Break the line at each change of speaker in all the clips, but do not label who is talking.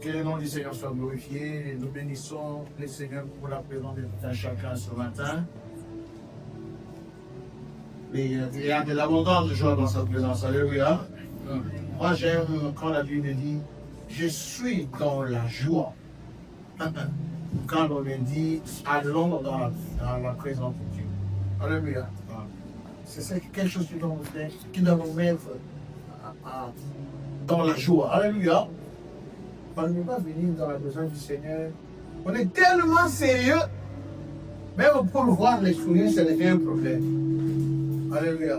Que le nom du Seigneur soit glorifié. Nous bénissons le Seigneur pour la présence de tout un chacun ce matin. Et il y a de l'abondance de joie dans sa présence. Alléluia. Moi, j'aime quand la Bible dit « Je suis dans la joie ». Quand on me dit « Allons dans la présence de Dieu ». Alléluia. C'est quelque chose qui doit nous mettre dans la joie. Alléluia. On ne peut pas venir dans la présence du Seigneur. On est tellement sérieux. Même pour voir les sourires, ça devient un problème. Alléluia.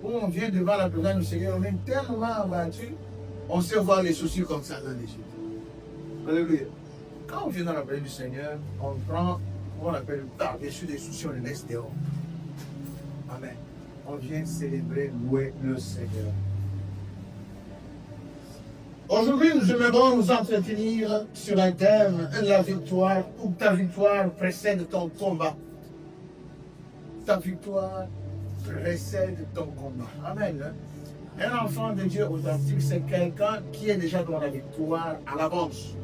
Où on vient devant la présence du Seigneur, on est tellement abattu, on sait voir les soucis comme ça dans les yeux. Alléluia. Quand on vient dans la présence du Seigneur, on prend, on appelle par-dessus les soucis, on les laisse dehors. Amen. On vient célébrer, louer le Seigneur. Aujourd'hui, nous aimerons nous entretenir sur un thème, la victoire, où ta victoire précède ton combat. Ta victoire précède ton combat. Amen. Un enfant de Dieu authentique, c'est quelqu'un qui est déjà dans la victoire à l'avance.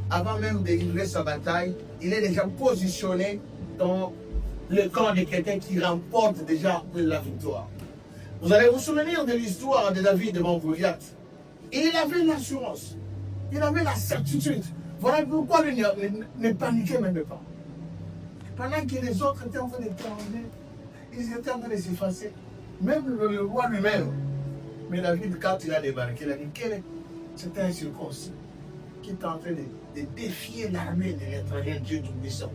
Avant même de livrer sa bataille, il est déjà positionné dans le camp de quelqu'un qui remporte déjà la victoire. Vous allez vous souvenir de l'histoire de David devant Goliath. Et il avait l'assurance, il avait la certitude. Voilà pourquoi il ne paniquait même pas. Pendant que les autres étaient en train de trembler, ils étaient en train de s'effacer. Même le roi lui-même. Mais David, quand il a débarqué, il a dit c'était un circoncis qui était en train de défier l'armée de l'éternel Dieu Tout-Puissant.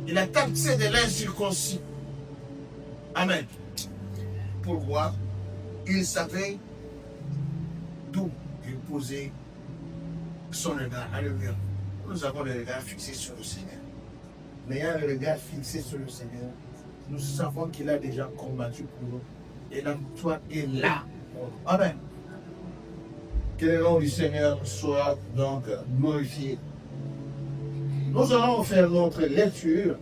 Il a taxé de l'incirconcis. Amen. Pourquoi? Il savait d'où il posait son regard. Alléluia. Nous avons le regard fixé sur le Seigneur. N'ayant le regard fixé sur le Seigneur, nous savons qu'il a déjà combattu pour nous. Et la victoire est là. Amen. Que le nom du Seigneur soit donc glorifié. Nous allons faire notre lecture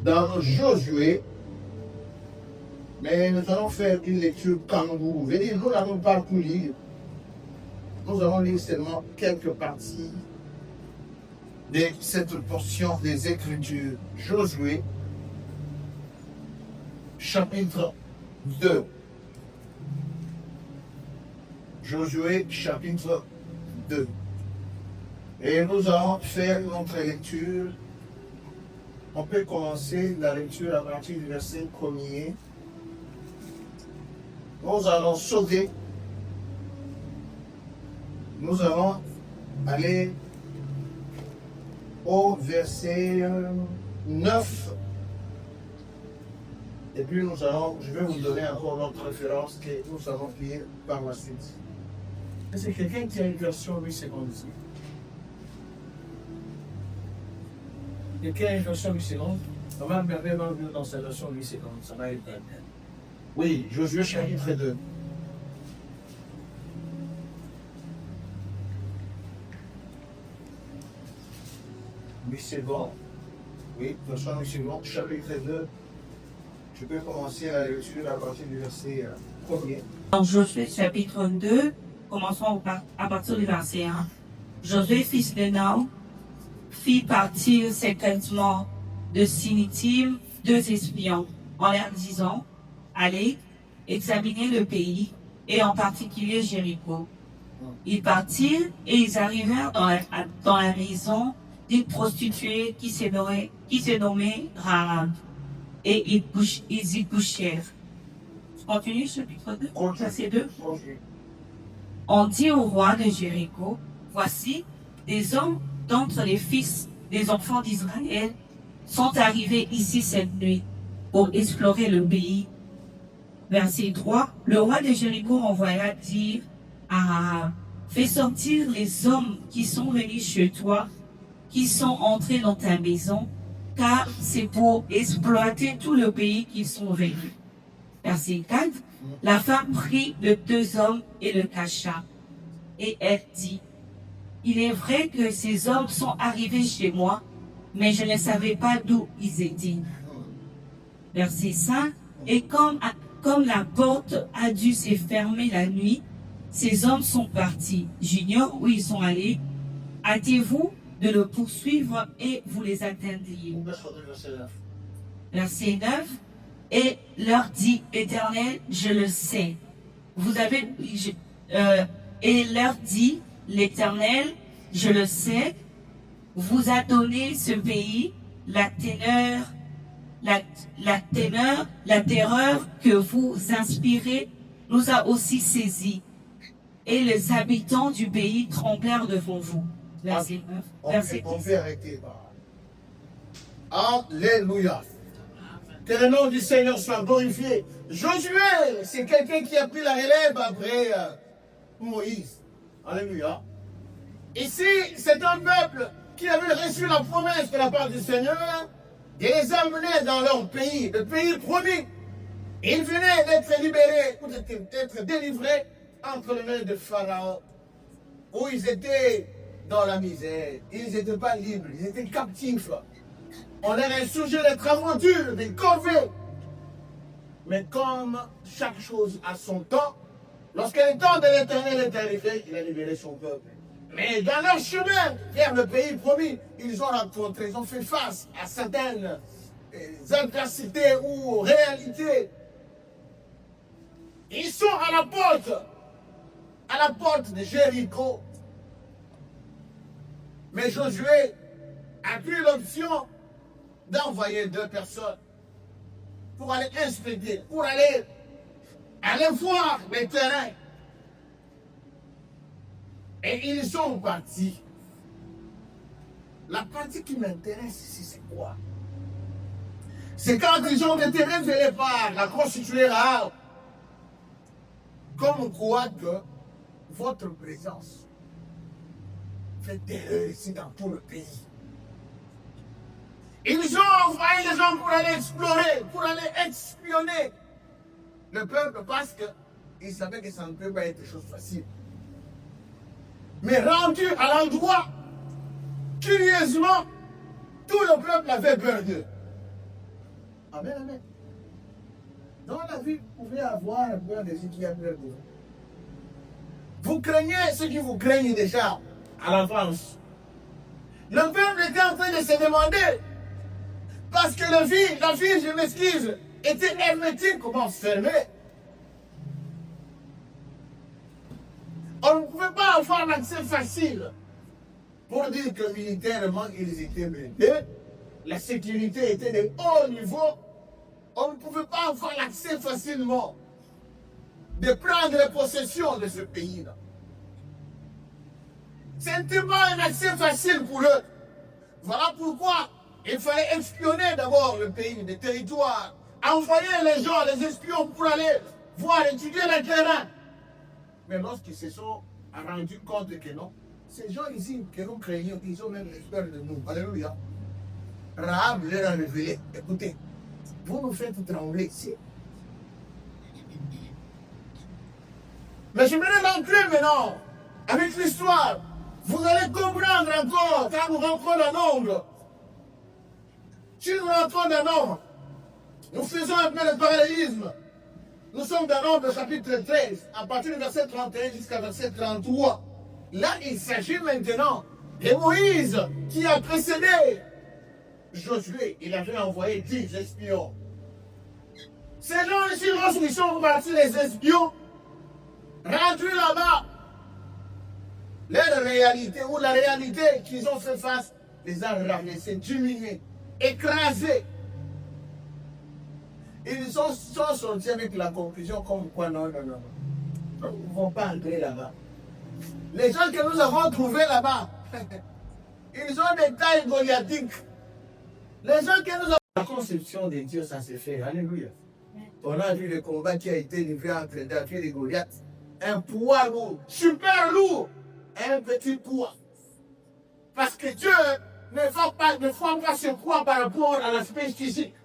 dans Josué. Mais nous allons faire une lecture kangourou. Nous n'allons pas tout lire. Nous allons lire seulement quelques parties de cette portion des Écritures. Josué, chapitre 2. Josué, chapitre 2. Et nous allons faire notre lecture. On peut commencer la lecture à partir du verset 1er. Nous allons sauter. Nous allons aller au verset 9. Et puis je vais vous donner encore notre référence que nous allons lire par la suite. C'est quelqu'un qui a une version 8 secondes ici. Quelqu'un a une version 8 secondes. On va regarder dans sa version 8 secondes. Ça va être bien. Oui, Josué chapitre 2. Oui, c'est bon. Oui, version 8 secondes, chapitre 2. Je peux commencer la lecture à partir du verset 1er.
Dans Josué chapitre 2, commençons à partir du verset 1. Josué, fils de Nun, fit partir secrètement de Sinétim 2 espions, en leur disant: allez, examinez le pays, et en particulier Jéricho. Ils partirent et ils arrivèrent dans la maison d'une prostituée qui se nommait Rahab. Et ils y couchèrent. Continue, chapitre 2, verset 2. On dit au roi de Jéricho: voici, des hommes d'entre les fils des enfants d'Israël sont arrivés ici cette nuit pour explorer le pays. Verset 3, le roi de Jéricho envoya dire à Rahab: fais sortir les hommes qui sont venus chez toi, qui sont entrés dans ta maison, car c'est pour exploiter tout le pays qu'ils sont venus. Verset 4, la femme prit les 2 hommes et le cacha. Et elle dit: il est vrai que ces hommes sont arrivés chez moi, mais je ne savais pas d'où ils étaient. Verset 5, et comme la porte a dû se fermer la nuit, ces hommes sont partis. J'ignore où ils sont allés. Hâtez-vous de le poursuivre et vous les atteindriez. Verset 9. Et leur dit, Éternel, je le sais. Et leur dit, l'Éternel, je le sais, vous a donné ce pays, la terreur que vous inspirez nous a aussi saisis. Et les habitants du pays tremblèrent devant vous. Verset 9.
On fait arrêter. Alléluia. Que le nom du Seigneur soit glorifié. Josué, c'est quelqu'un qui a pris la relève après Moïse. Alléluia. Ici, c'est un peuple qui avait reçu la promesse de la part du Seigneur de les amener dans leur pays, le pays promis. Ils venaient d'être libérés, ou d'être délivrés entre les mains de Pharaon, où ils étaient dans la misère. Ils n'étaient pas libres, ils étaient captifs. On leur a sujet d'être aventures, des corvées. Mais comme chaque chose a son temps, lorsque le temps de l'Éternel est arrivé, il a libéré son peuple. Mais dans leur chemin vers le pays promis, ils ont fait face à certaines adversités ou réalités. Ils sont à la porte de Jéricho. Mais Josué a pris l'option d'envoyer 2 personnes pour aller inspecter, pour aller voir les terrains. Et ils sont partis. La partie qui m'intéresse ici, c'est quoi? C'est quand ils ont été révélés par la constituée Rahab, comme quoi que votre présence fait terreur ici dans tout le pays. Ils ont envoyé les gens pour aller explorer, pour aller espionner le peuple parce qu'ils savaient que ça ne peut pas être des choses faciles. Mais rendu à l'endroit, curieusement, tout le peuple avait peur d'eux. Amen, amen. Dans la vie, vous pouvez avoir peur de ce qui a peur d'eux. Vous craignez ceux qui vous craignent déjà à l'enfance. Le peuple était en train de se demander, parce que la vie, je m'excuse, était hermétiquement fermée. On ne pouvait pas avoir l'accès facile pour dire que militairement, ils étaient blindés. La sécurité était de haut niveau. On ne pouvait pas avoir l'accès facilement de prendre possession de ce pays-là. Ce n'était pas un accès facile pour eux. Voilà pourquoi il fallait espionner d'abord le pays, le territoire, envoyer les gens, les espions pour aller voir, étudier le terrain. Mais lorsqu'ils se sont rendus compte que non, ces gens ici que nous craignons, ils ont même peur de nous. Alléluia. Rahab leur a révélé, écoutez, vous nous faites trembler ici. Mais je vais rentrer maintenant avec l'histoire. Vous allez comprendre encore quand nous rentrons dans l'ombre. Si nous rentrons dans l'ombre, nous faisons un peu le parallélisme. Nous sommes dans Nombre chapitre 13, à partir du verset 31 jusqu'à verset 33. Là, il s'agit maintenant de Moïse qui a précédé Josué. Il avait envoyé 10 espions. Ces gens ici, lorsqu'ils sont partis, les espions, rendus là-bas, leur réalité ou la réalité qu'ils ont fait face, les a ramassés, diminués, écrasés. Ils sont sortis avec la conclusion comme quoi non. Nous ne vont pas entrer là-bas. Les gens que nous avons trouvés là-bas, ils ont des tailles goliathiques. Les gens que nous avons... La conception de Dieu, ça s'est fait. Alléluia. On a vu le combat qui a été livré entre David et Goliath. Un poids lourd, super lourd, un petit poids. Parce que Dieu ne voit pas ce poids par rapport à l'aspect physique.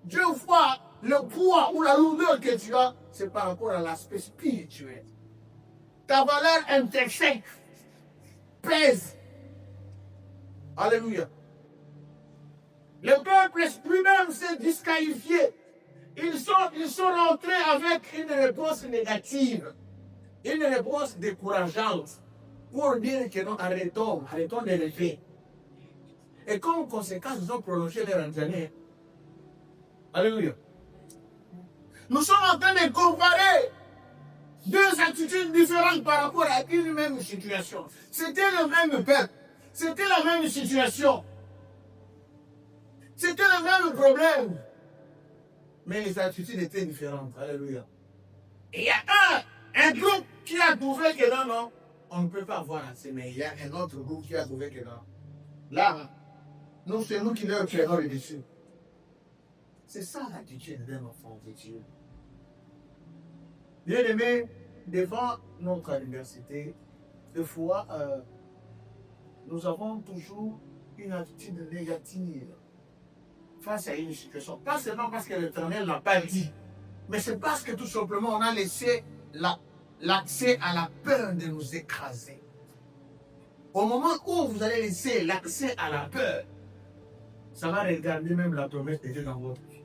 Dieu voit le poids ou la lourdeur que tu as, c'est par rapport à l'aspect spirituel. Ta valeur intrinsèque pèse. Alléluia. Le peuple lui-même s'est disqualifié. Ils sont rentrés avec une réponse négative. Une réponse décourageante pour dire que non, arrêtons de rêver. Et comme conséquence, ils ont prolongé leur année. Alléluia. Nous sommes en train de comparer deux attitudes différentes par rapport à une même situation. C'était le même peuple. C'était la même situation. C'était le même problème. Mais les attitudes étaient différentes. Alléluia. Et il y a un groupe qui a trouvé que non, non, on ne peut pas voir assez. Mais il y a un autre groupe qui a trouvé que non. Là, nous, c'est nous qui leur créons le dessus. C'est ça l'attitude d'un enfant de Dieu. Bien aimé, devant notre université, des fois, nous avons toujours une attitude négative face à une situation. Pas seulement parce que l'Éternel n'a pas dit, mais c'est parce que tout simplement on a laissé l'accès à la peur de nous écraser. Au moment où vous allez laisser l'accès à la peur, ça va regarder même la promesse de Dieu dans votre vie.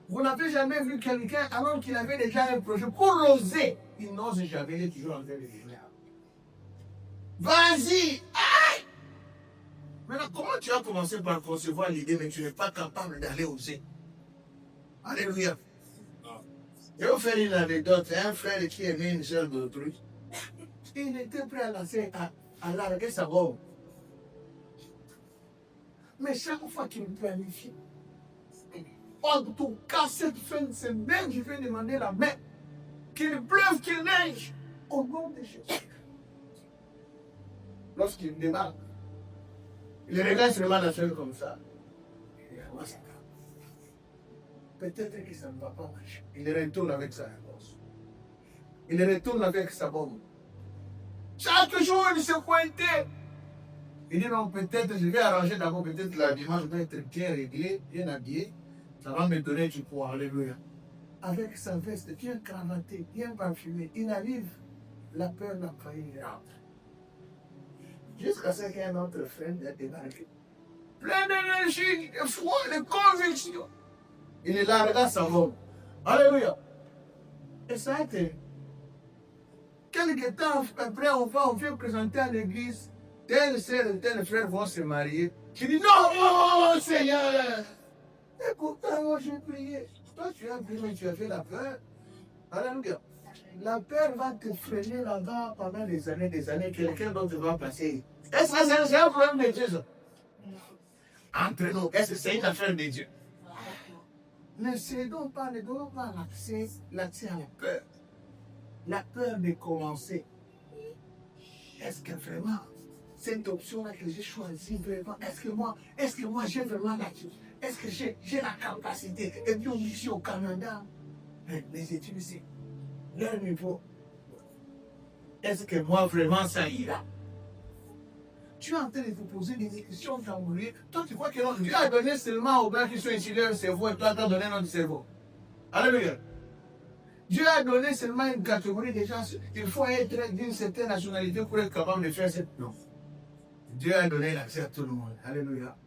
Vous n'avez jamais vu quelqu'un, alors qu'il avait déjà un projet, pour l'oser, il n'ose jamais, il est toujours en train de dire. Vas-y! Aïe! Maintenant, comment tu as commencé par concevoir l'idée, mais tu n'es pas capable d'aller oser? Alléluia! Je vais vous faire une anecdote. Un frère qui aimait une sœur d'autrui, il était prêt à lancer, à larguer sa bombe. Mais chaque fois qu'il planifie, en tout cas, cette fin de semaine, je vais demander la main. Qu'il pleuve, qu'il neige, au nom de Jésus. Lorsqu'il démarre, il regarde seulement la seule comme ça. Peut-être que ça ne va pas marcher. Il retourne avec sa réponse. Il retourne avec sa bombe. Chaque jour, il se pointait. Il dit non, peut-être je vais arranger d'abord, peut-être l'habillement, je dois être bien réglé, bien habillé. Ça va me donner du poids. Alléluia. Avec sa veste bien cravatée, bien parfumée, il arrive. La peur n'a pas eu rentre. Jusqu'à ce qu'un autre frère ait débarqué. Plein d'énergie, de foi, de conviction. Il est là, regarde sa bombe. Alléluia. Et ça a été. Quelque temps après, on vient présenter à l'église. Telle sœur et tel frère vont se marier. Tu dis non, oh, Seigneur. Et pourtant, moi j'ai prié. Toi, tu as prié, mais tu as fait la peur. Alléluia. La peur va te freiner là-bas pendant des années. Quelqu'un d'autre va passer. Est-ce que c'est un problème de Dieu, ça? Entre nous, est-ce que c'est une affaire de Dieu? Ne cédons pas, ne donnons pas l'accès à la peur. La peur de commencer. Est-ce que vraiment, cette option-là que j'ai choisie, vraiment, est-ce que moi j'ai vraiment l'attitude? Est-ce que j'ai la capacité? Et puis on dit ici au Canada, les études ici, leur niveau. Est-ce que moi vraiment ça ira? Tu es en train de te poser des questions tambourées. Toi, tu crois que non, Dieu a donné seulement aux blancs qui sont ici leur cerveau et toi, tu as donné notre cerveau. Alléluia. Dieu a donné seulement une catégorie de gens. Il faut être d'une certaine nationalité pour être capable de faire cette. Non. Dieu a donné l'accès à tout le monde. Alléluia.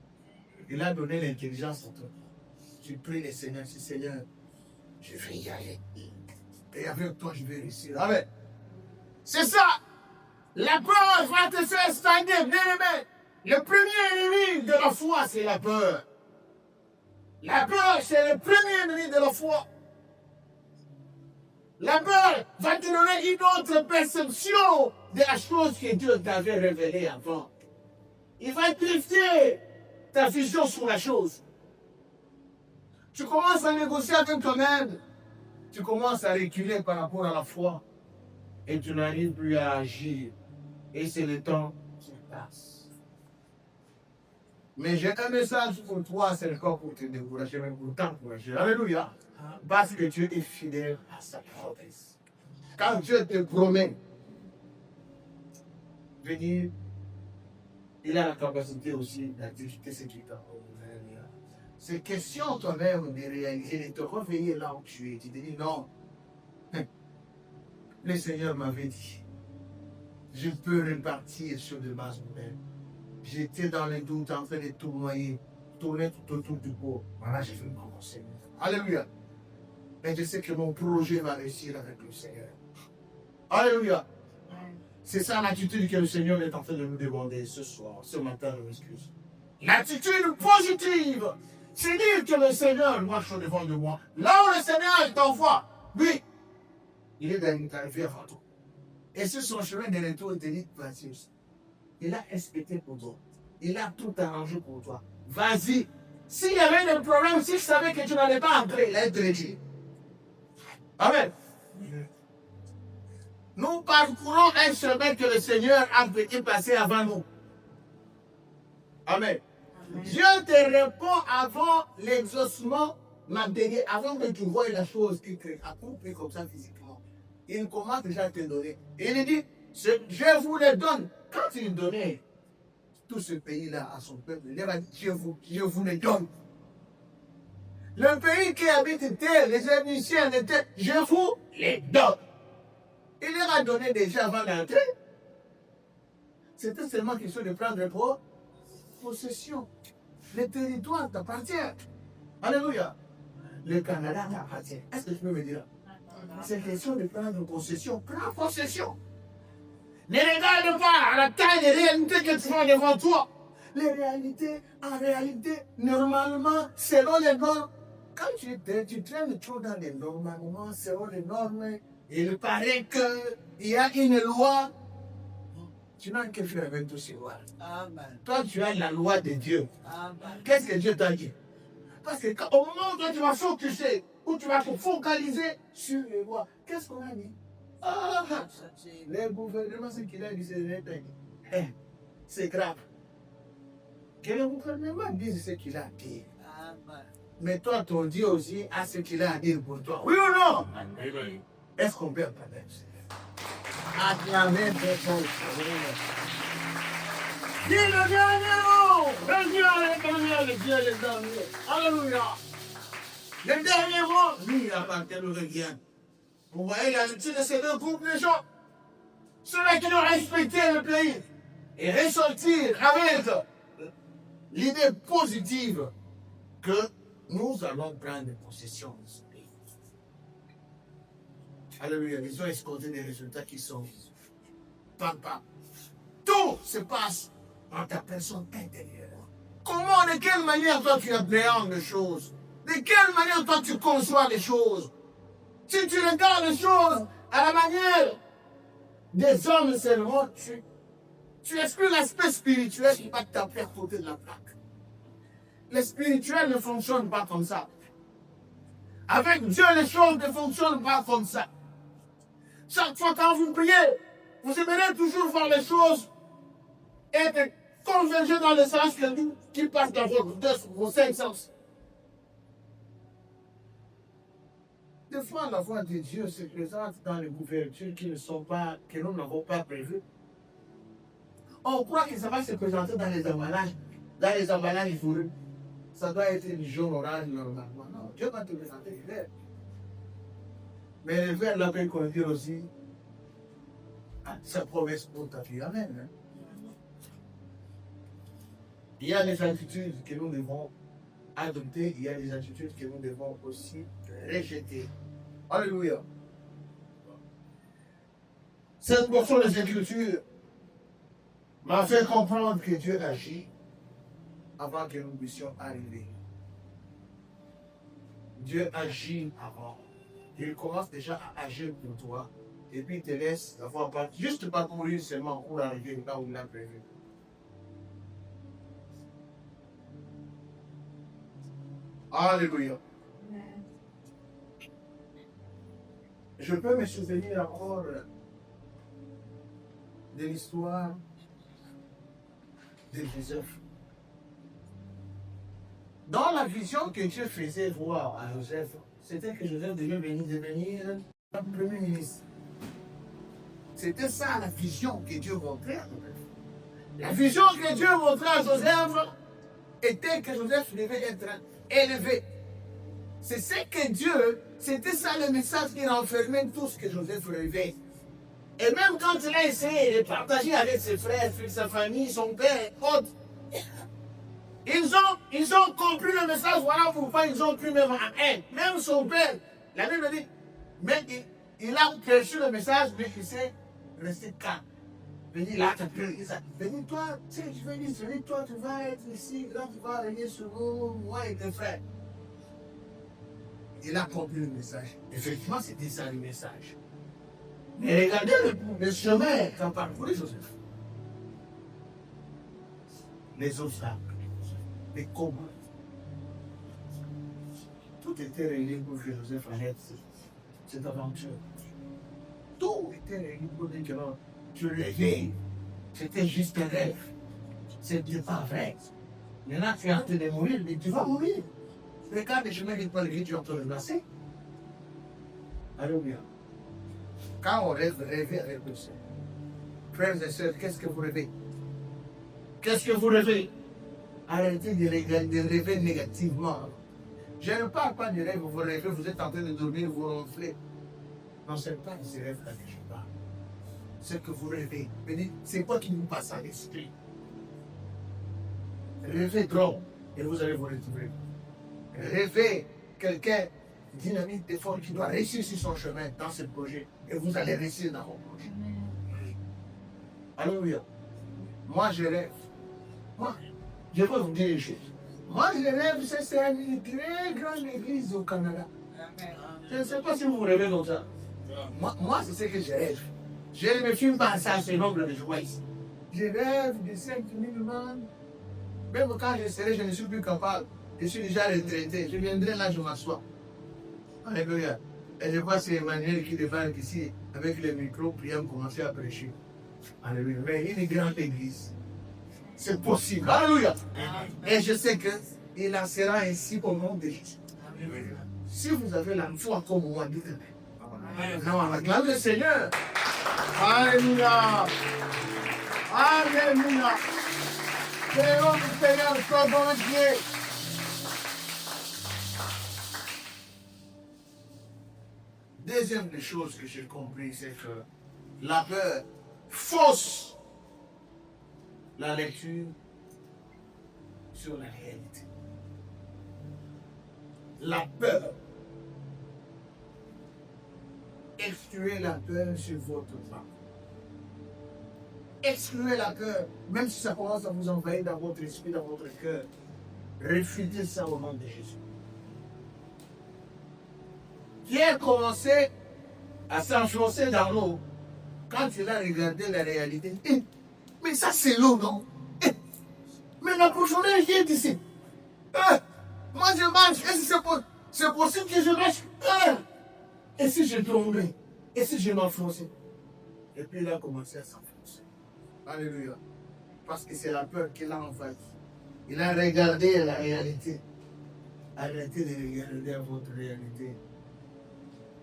Il a donné l'intelligence à toi. Tu pries le Seigneur, si Seigneur, je vais y aller. Et avec toi, je vais réussir. Amen. C'est ça. La peur va te faire stagner, bien aimé. Le premier ennemi de la foi, c'est la peur. La peur, c'est le premier ennemi de la foi. La peur va te donner une autre perception de la chose que Dieu t'avait révélée avant. Il va drifter ta vision sur la chose. Tu commences à négocier avec toi-même. Tu commences à reculer par rapport à la foi. Et tu n'arrives plus à agir. Et c'est le temps qui passe. Mais j'ai un message pour toi, c'est encore pour te décourager, mais pour t'encourager. Alléluia. Parce que Dieu est fidèle à sa promesse. Quand Dieu te promet venir, il a la capacité aussi d'exécuter ce qu'il t'a promis. C'est question toi-même de réaliser, de te réveiller là où tu es. Tu te dis non. Le Seigneur m'avait dit, je peux repartir sur des bases nouvelles. J'étais dans les doutes en train de tourner tout autour du pot. Voilà, je vais commencer. Alléluia. Mais je sais que mon projet va réussir avec le Seigneur. Alléluia. C'est ça l'attitude que le Seigneur est en train de nous demander ce soir, ce matin, je m'excuse. L'attitude positive, c'est dire que le Seigneur marche devant de moi. Là où le Seigneur t'envoie, oui, il est arrivé avant toi. Et sur son chemin de retour, il te dit, vas-y. Il a respecté pour toi. Il a tout arrangé pour toi. Vas-y. S'il y avait un problème, si je savais que tu n'allais pas entrer, il a été dit. Amen. Nous parcourons un chemin que le Seigneur a fait passer avant nous. Amen. Dieu te répond avant l'exaucement matériel, avant que tu vois la chose qui crée, accomplie comme ça physiquement. Il commence déjà à te donner. Il dit, je vous le donne. Quand il donnait tout ce pays-là à son peuple, il a dit, je vous le donne. Le pays qui habite terre, les Égyptiens de terre, je vous les donne. Il leur a donné déjà avant d'entrer. C'était seulement question de prendre possession. Le territoire t'appartient. Alléluia. Le Canada t'appartient. Est-ce que tu peux me dire? C'est question de prendre possession. Prends possession. Ne regarde pas à la taille des réalités que tu vois devant toi. Les réalités, en réalité, normalement, selon les normes, quand tu traînes trop dans les normes, normalement, selon les normes, il paraît qu'il y a une loi. Tu n'as que faire avec tous ces lois. Amen. Toi, tu as la loi de Dieu. Qu'est-ce que Dieu t'a dit? Parce que au moment où toi, tu vas focuser, où tu vas te focaliser sur les lois, qu'est-ce qu'on a dit? Le gouvernement, ce qu'il a dit, c'est grave. Que le gouvernement dise ce qu'il a dit. Mais toi, ton Dieu aussi a ce qu'il a à dire pour toi. Oui ou non? Est-ce qu'on peut parler? Acclamez Dieu. Dis le dernier mot. Le Dieu le dernier. Alléluia. Le dernier mot, lui, il appartient au rien. Vous voyez l'attitude de ces deux groupes de gens. Ceux-là qui ont respecté le pays et ressortir avec l'idée positive que nous allons prendre possession de ce pays. Alléluia, ils ont escompté des résultats qui sont pas. Tout se passe dans ta personne intérieure. Comment, de quelle manière toi tu appréhendes les choses? De quelle manière toi tu conçois les choses? Si tu regardes les choses à la manière des hommes seulement, tu exclus l'aspect spirituel qui va t'appeler à côté de la plaque. Le spirituel ne fonctionne pas comme ça. Avec Dieu, les choses ne fonctionnent pas comme ça. Chaque fois quand vous priez, vous aimerez toujours voir les choses être convergées dans le sens qui passe dans vos cinq sens. Des fois, la voix de Dieu se présente dans les couvertures que nous n'avons pas prévues. On croit que ça va se présenter dans les emballages fourrus. Ça doit être du jaune orange normalement. Non, Dieu va te présenter du vert. Mais le vert là peut conduire aussi à sa promesse pour ta vie. Amen. Il y a des attitudes que nous devons adopter, il y a des attitudes que nous devons aussi rejeter. Alléluia. Cette portion des Écritures m'a fait comprendre que Dieu agit avant que nous puissions arriver. Dieu agit avant. Il commence déjà à agir pour toi. Et puis il te laisse avoir juste parcourir seulement pour arriver là où il a prévu. Alléluia. Je peux me souvenir encore de l'histoire de Joseph. Dans la vision que Dieu faisait voir à Joseph, c'était que Joseph devait devenir un premier ministre. C'était ça la vision que Dieu montrait à Joseph. La vision que Dieu montrait à Joseph était que Joseph devait être élevé. C'est ce que Dieu, c'était ça le message qui renfermait tout ce que Joseph rêvait. Et même quand il a essayé de partager avec ses frères, sa famille, son père, autres, ils ont compris le message, voilà pourquoi ils ont pris même en haine. Même son père, la Bible dit, mais Il a perçu le message, mais il s'est resté calme. Béni, là, tu peux dire ça. Béni, toi, tu sais, je vais dire, béni, toi, tu vas être ici, là, tu vas régner sur nous, moi et tes frères. Il a compris le message. Effectivement, c'était ça le message. Mais regardez le chemin qu'a parcouru Joseph. Les obstacles, les combats. Tout était réuni pour que Joseph arrête cette aventure. Tout était réuni pour dire que non, tu rêvais. C'était juste un rêve. C'était pas vrai. Maintenant, tu es en train de mourir, mais tu vas mourir. Regarde les chemins qui peuvent le tu es en train de passer. Alléluia. Quand on rêve, rêvez avec le Seigneur. Frères et sœurs, qu'est-ce que vous rêvez? Qu'est-ce que vous rêvez? Arrêtez de rêver négativement. Je ne parle pas de rêve, vous rêvez, vous êtes en train de dormir, vous ronflez. Non, ce n'est pas ces rêves-là que je parle. Ce que vous rêvez, c'est quoi qui vous passe à l'esprit? Rêvez trop et vous allez vous retrouver. Rêvez quelqu'un dynamique, d'effort qui doit réussir sur son chemin dans ce projet et vous allez réussir dans vos projets. Alléluia. Moi, je rêve. Moi, je peux vous dire une chose. Moi, je rêve, c'est une très grande église au Canada. Je ne sais pas si vous rêvez comme ça. Moi c'est ce que je rêve. Je ne me filme pas ça, c'est nombre de joie ici. Je rêve de 5 000 membres. Même quand je serai, je ne suis plus capable. Je suis déjà retraité. Je viendrai là, je m'assois. Alléluia. Et je vois que c'est Emmanuel qui débarque ici avec le micro pour commencer à prêcher. Alléluia. Mais une grande église. C'est possible. Alléluia. Et je sais qu'il en sera ainsi au nom de Jésus. Si vous avez la foi comme moi, dites-le. Non, la gloire du Seigneur. Alléluia. Alléluia. Seigneur, le Seigneur, soit bon Dieu. Deuxième des choses que j'ai compris, c'est que la peur fausse la lecture sur la réalité. La peur. Excluez la peur sur votre âme. Excluez la peur, même si ça commence à vous envahir dans votre esprit, dans votre cœur. Refusez ça au nom de Jésus. Pierre commençait à s'enfoncer dans l'eau quand il a regardé la réalité. Mais ça, c'est l'eau, non? Mais la profondeur est ici. Moi, je marche. Est-ce que c'est possible que je marche? Et si je tombais? Et si je m'enfonçais? Et puis il a commencé à s'enfoncer. Alléluia. Parce que c'est la peur qui l'a envahi. Il a regardé la réalité. Arrêtez de regarder votre réalité.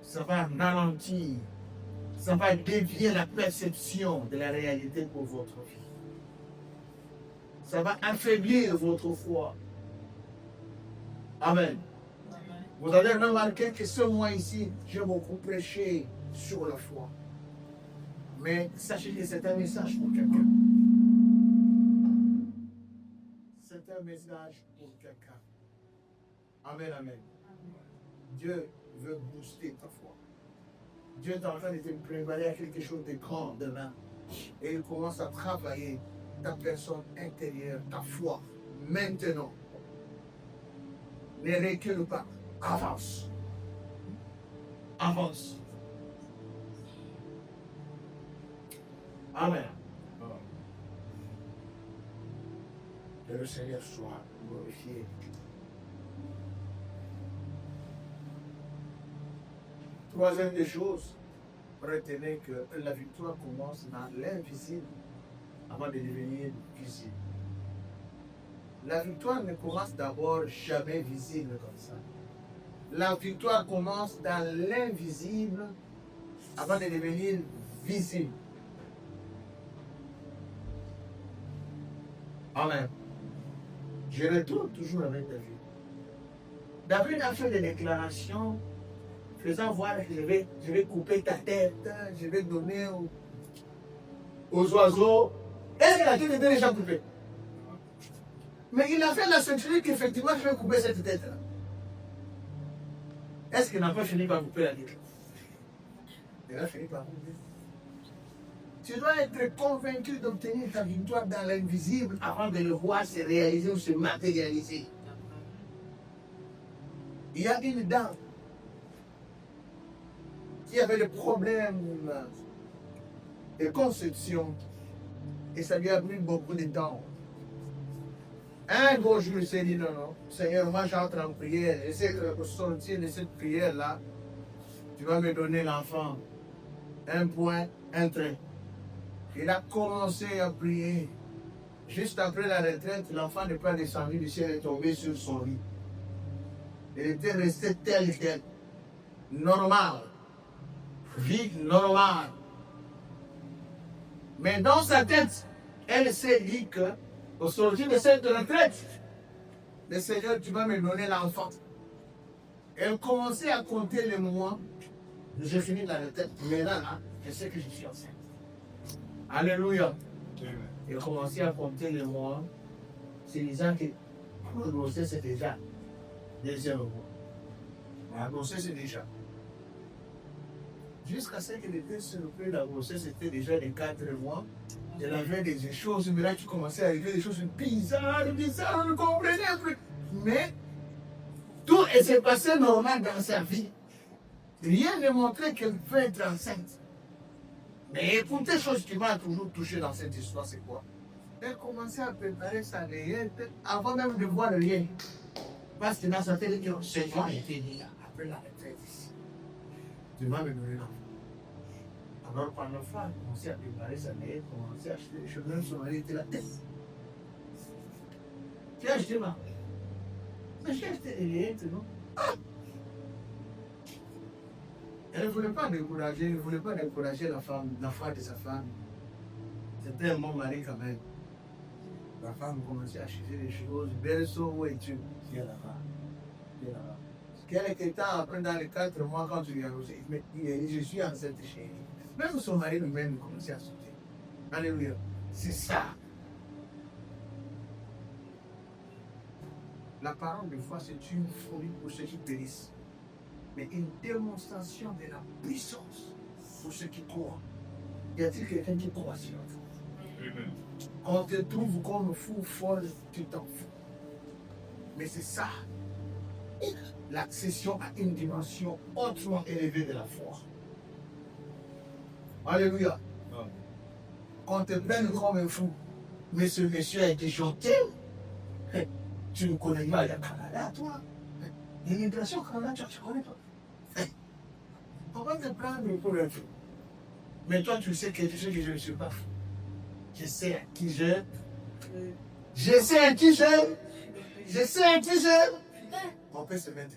Ça va ralentir. Ça va dévier la perception de la réalité pour votre vie. Ça va affaiblir votre foi. Amen. Vous avez remarqué que ce mois ici, j'ai beaucoup prêché sur la foi. Mais sachez que c'est un message pour quelqu'un. C'est un message pour quelqu'un. Amen, amen. Dieu veut booster ta foi. Dieu est en train de te préparer à quelque chose de grand demain. Et il commence à travailler ta personne intérieure, ta foi, maintenant. Ne recule pas. Avance. Avance. Amen. Que le Seigneur soit glorifié. Troisième des choses, retenez que la victoire commence dans l'invisible avant de devenir visible. La victoire ne commence d'abord jamais visible comme ça. La victoire commence dans l'invisible avant de devenir visible. Amen. Je retourne toujours avec David. David a fait des déclarations faisant voir que je vais couper ta tête, je vais donner aux oiseaux. Est-ce que la tête était déjà coupée? Mais il a fait la certitude qu'effectivement je vais couper cette tête-là. Est-ce qu'il n'a pas fini par couper la tête? Il a fini par mourir. Tu dois être convaincu d'obtenir ta victoire dans l'invisible avant de le voir se réaliser ou se matérialiser. Il y a une dame qui avait des problèmes de conception et ça lui a pris beaucoup de temps. Un beau jour, il s'est dit non, non, Seigneur, moi j'entre en prière, j'essaie de sortir de cette prière-là, tu vas me donner l'enfant. Un point, un trait. Il a commencé à prier. Juste après la retraite, l'enfant n'est pas descendu du ciel et est tombé sur son lit. Il était resté tel quel. Normal. Vie normale. Mais dans sa tête, elle s'est dit que, au sortir de cette retraite, le Seigneur, tu vas me donner l'enfant. Elle commençait à compter les mois. J'ai fini la retraite. Maintenant, là, je sais que je suis enceinte. Alléluia. Il a commencé à compter les mois, se disant que la grossesse c'est déjà deuxième mois. La grossesse c'est déjà. Jusqu'à ce que les deux se reprennent, la grossesse était déjà de 4 mois. Elle avait des choses, mais là tu commençais à arriver des choses bizarres, on ne comprenait plus. Mais tout s'est passé normal dans sa vie. Rien ne montrait qu'elle peut être enceinte. Mais écoutez, chose qui m'a toujours touché dans cette histoire, c'est quoi? Elle commençait à préparer sa réelle avant même de voir le lien. Parce que dans sa tête, elle dit, Seigneur était dit après la retraite ici. Tu vas me donner l'enfant. Alors quand l'enfant a commencé à préparer sa réelle, commencé à acheter les choses, même son mari était la tête. Tu as acheté ma réelle. Mais j'ai acheté les réelles, non? Elle ne voulait pas décourager la femme, la foi de sa femme. C'était un bon mari quand même. La femme commençait à acheter des choses. Berceau, où es-tu? Viens là-bas. Viens là-bas. Quelques temps après, dans les 4 mois, quand tu lui as osé, mais je suis enceinte chérie. Même son mari lui-même commençait à sauter. Alléluia. C'est ça. La parole de foi, c'est une folie pour ceux qui périssent, mais une démonstration de la puissance pour ceux qui croient. Y a-t-il quelqu'un qui croit sur vous? On te trouve comme fou, folle, tu t'en fous. Mais c'est ça, l'accession à une dimension hautement élevée de la foi. Alléluia. Qu'on te prenne comme un fou, mais ce monsieur a été jeté. Tu ne connais pas le Canada, toi. L'immigration au Canada, tu connais pas. On va te prendre pour un fou. Mais toi, tu sais que je ne suis pas fou. Je sais à qui je. Je sais à qui je. Je sais à qui je. On peut se mettre.